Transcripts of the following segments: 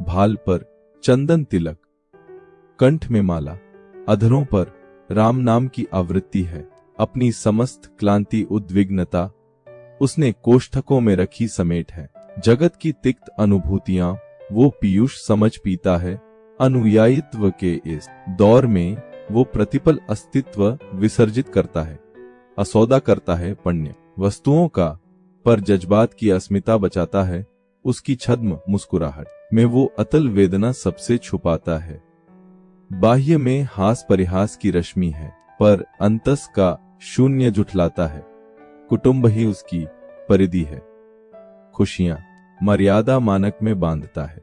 भाल पर चंदन तिलक, कंठ में माला, अधरों पर राम नाम की आवृत्ति है। अपनी समस्त क्लांति उद्विग्नता उसने कोष्ठकों में रखी समेट है। जगत की तिक्त अनुभूतियां वो पीयूष समझ पीता है। अनुयायित्व के इस दौर में वो प्रतिपल अस्तित्व विसर्जित करता है, असौदा करता है पुण्य वस्तुओं का, पर जज्बात की अस्मिता बचाता है। उसकी छद्म मुस्कुराहट में वो अतल वेदना सबसे छुपाता है। बाह्य में हास परिहास की रश्मि है, पर अंतस का शून्य जुठलाता है। कुटुंब ही उसकी परिधि है, खुशियां मर्यादा मानक में बांधता है।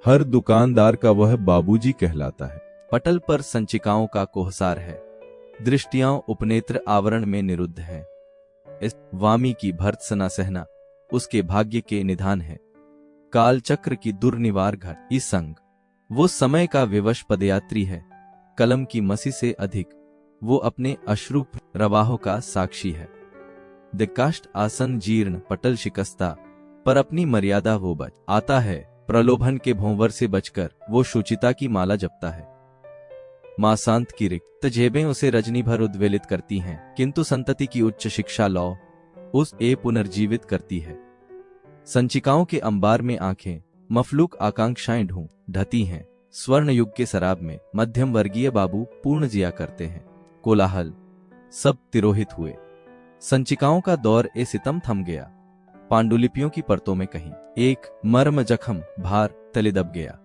हर दुकानदार का वह बाबूजी कहलाता है। पटल पर संचिकाओं का कोहसार है, दृष्टियां उपनेत्र आवरण में निरुद्ध है। इस वामी की भर्त्सना सहना उसके भाग्य के निधान है। काल चक्र की दुर्निवार घट इस संग वो समय का विवश पदयात्री है। कलम की मसी से अधिक वो अपने अश्रु प्रवाहों का साक्षी है। दिक्काष्ट आसन जीर्ण पटल शिकस्ता, पर अपनी मर्यादा वो बच आता है। प्रलोभन के भोंवर से बचकर वो शुचिता की माला जपता है। मासांत की रिक्त जेबें उसे रजनी भर उद्वेलित करती हैं, किंतु संतति की उच्च शिक्षा लौ उस पुनर्जीवित करती है। संचिकाओं के अंबार में आंखें मफलूक आकांक्षाएं ढती हैं। स्वर्ण युग के शराब में मध्यम वर्गीय बाबू पूर्ण जिया करते हैं। कोलाहल सब तिरोहित हुए। संचिकाओं का दौर सितम थम गया। पांडुलिपियों की परतों में कहीं एक मर्म जखम भार तले दब गया।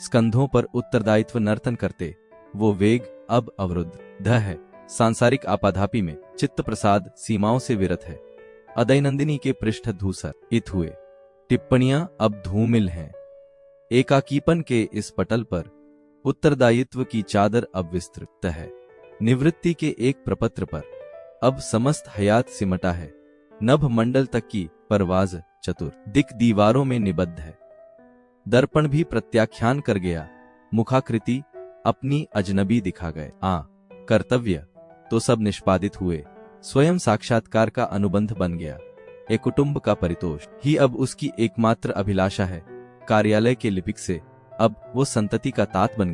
स्कंधों पर उत्तरदायित्व नर्तन करते वो वेग अब अवरुद्ध है। सांसारिक आपाधापी में चित्त प्रसाद सीमाओं से विरत है। अदयनंदिनी के पृष्ठ धूसर इत हुए। टिप्पणियां अब धूमिल हैं। एकाकीपन के इस पटल पर उत्तरदायित्व की चादर अब विस्तृत है। निवृत्ति के एक प्रपत्र पर अब समस्त हयात सिमटा है। नभ मंडल तक की परवाज चतुर दिक दीवारों में निबद्ध है। दर्पण भी प्रत्याख्यान कर गया। मुखाकृति अपनी अजनबी दिखा गए। कर्तव्य तो सब निष्पादित हुए। स्वयं साक्षात्कार का अनुबंध बन गया। एक कुटुंब का परितोष ही अब उसकी एकमात्र अभिलाषा है। कार्यालय के लिपिक से अब वो संतति का तात बन गया।